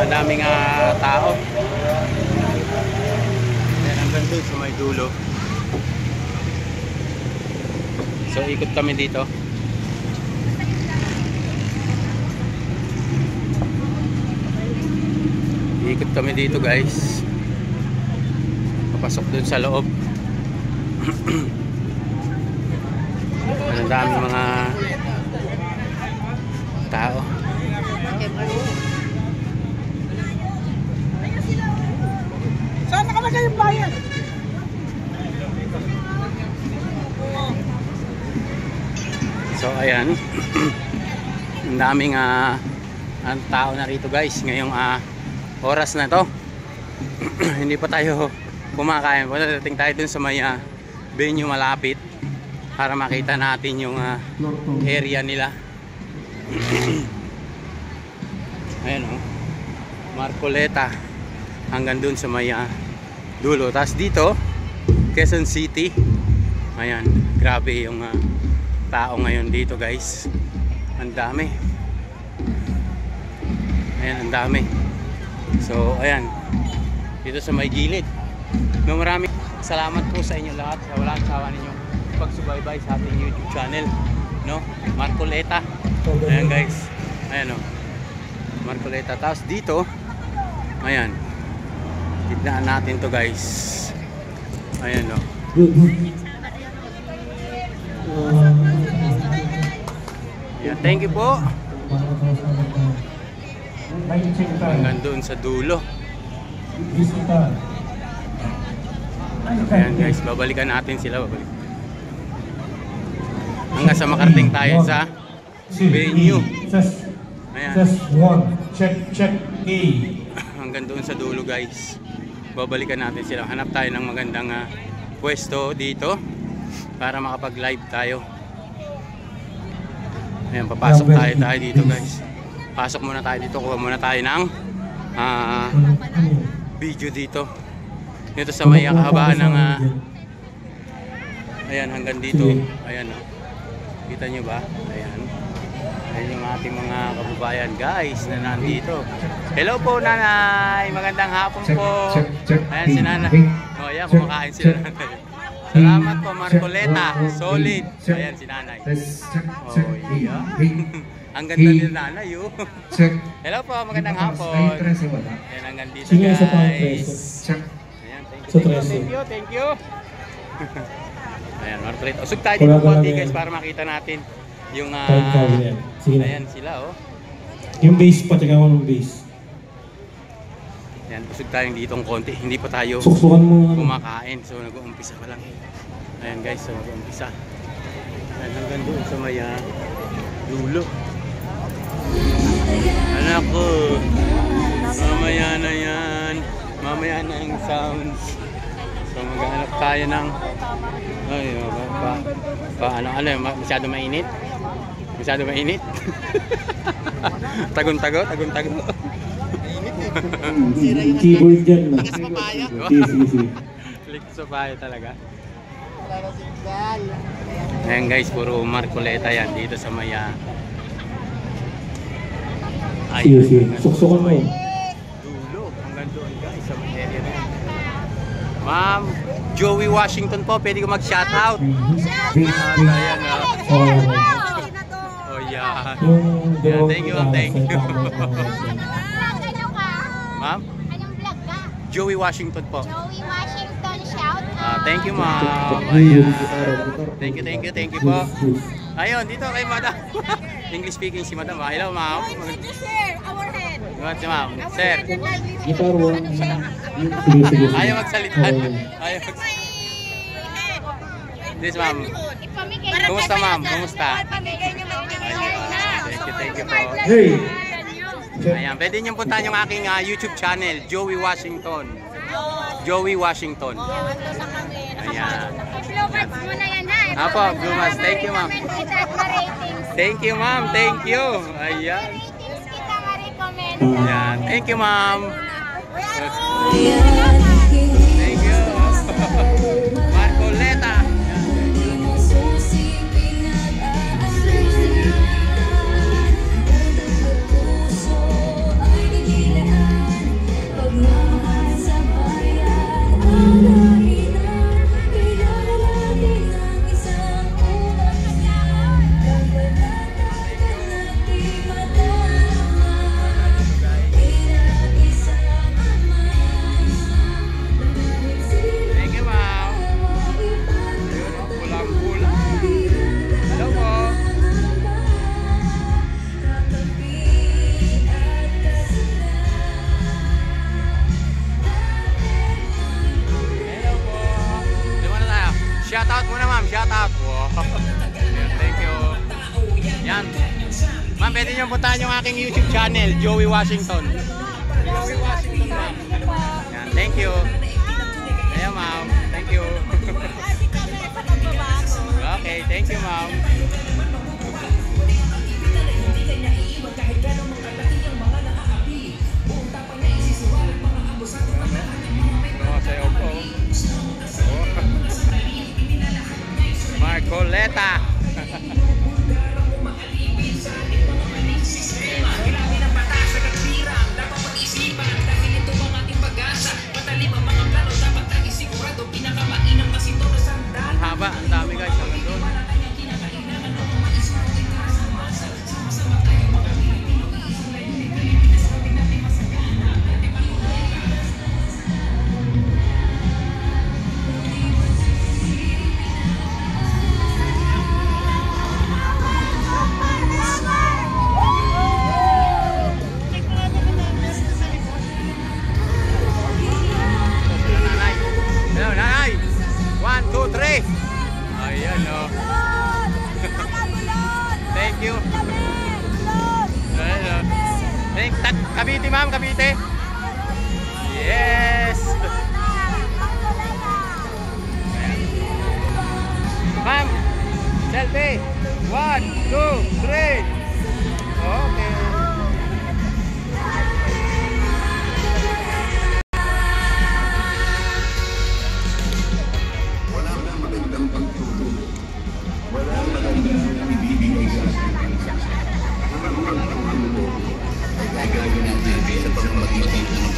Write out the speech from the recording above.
Ang daming tao. Ayan, hanggang doon sa may dulo. So ikot kami dito. Ikot kami dito guys. Papasok dun sa loob. Ang dami mga tao. Saan nakalagay yung bayan? So ayan. Ang daming ang tao na rito guys ngayong oras na to. Hindi pa tayo kumakain. Pagdating tayo dun sa may venue malapit para makita natin yung area nila. Ayan o, Marcoleta hanggang dun sa may dulo. Tapos dito Quezon City. Ayan, grabe yung tao ngayon dito guys. Ang dami. Ayan, ang dami. So ayan, dito sa may gilid. No, maraming salamat po sa inyo lahat sa walang sawa ninyo pagsubaybay sa ating YouTube channel, no? Marcoleta. Ayan guys. Ayan o, Marcoleta. Tapos dito, ayan, tignan natin to guys. Ayan o. Ayan, thank you po. Hanggang doon sa dulo. Ayan guys, babalikan natin sila. Hanggang sa makarating tayo sa venue. Ayan. Check A. Hanggang doon sa dulo guys. Babalikan natin sila. Hanap tayo ng magandang pwesto dito para makapag live tayo. Ayan, papasok tayo dito guys. Pasok muna tayo dito. Kuha muna tayo ng video dito. Dito sa may kahabaan ng ayan, hanggang dito. Ayan o. Kita nyo ba? Ayan. Ayan yung ating mga kababayan guys na nandito. Hello po nanay. Magandang hapon po. Ayan si nanay. O ayan, kumakain sila nanay. Salamat po Marcoleta. Solid. Ayan si nanay. Oh yeah. Ang ganda nila nanay oh. Hello po, magandang hapon. Ayan, hanggang dito guys. Ayan, thank you. Ayan, Marcoleta. Usog tayo dito konti guys para makita natin yung ayan sila oh. Yung base pa, tingnan mo yung base. Ayan, usog tayong ditong konti. Hindi pa tayo kumakain. So nag-uumpisa pa lang. Ayan guys, so nag-uumpisa. Ayan, hanggang doon sa may dulo. Anak ko, mamaya na yan. Mamaya na yung sounds. So maghanap tayo ng masyado mainit? Masyado mainit? Tagon-tago? Keyboard dyan. Lakas papaya? Lakas papaya talaga. Ayan guys, puro Marcoleta yan dito sa maya. Sige. Suksukan mo. Dulo. Hanggang doon guys sa may area na yan. Ma'am Joey Washington po, pwede ko mag-shoutout. Ayan o. Oh yeah. Thank you. Ma'am? Anong vlog ka? Joey Washington po. Joey Washington, shout out. Thank you ma'am. Ayan. Thank you po. Ayun, dito kay madam. English speaking si madam. Hello ma'am. Sir, our head. Si ma'am. Sir. Guitar mo. Sige. Ayaw magsalita. This ma'am. Kumusta ma'am? Kumusta? Thank you po. Hey! Ayan, pwede niyong puntahan yung aking YouTube channel, Joey Washington. Joey Washington. Ayan. Blue mo na yan ha. Apo, Blue Mask. Thank you ma'am. Thank you ma'am. Thank you. Ayan. Ratings kita ma-recommend. Ayan. Thank you ma'am. Thank you. Marcoleta. pwede nyo puntahan yung aking YouTube channel, Joey Washington. Joey Washington, ma'am. Yan, thank you. Ayan, ma'am. Thank you. Okay, thank you, ma'am. Sayo po. Marcoleta. Ang haba, ang dami guys, hanggang doon. Nanay, 1, 2, 3. Ayan o. Thank you. Cavite, ma'am, Cavite. Yes. Ma'am, selfie. 1, 2, 3. Okay. Ay gagawin natin sa pagmamagiging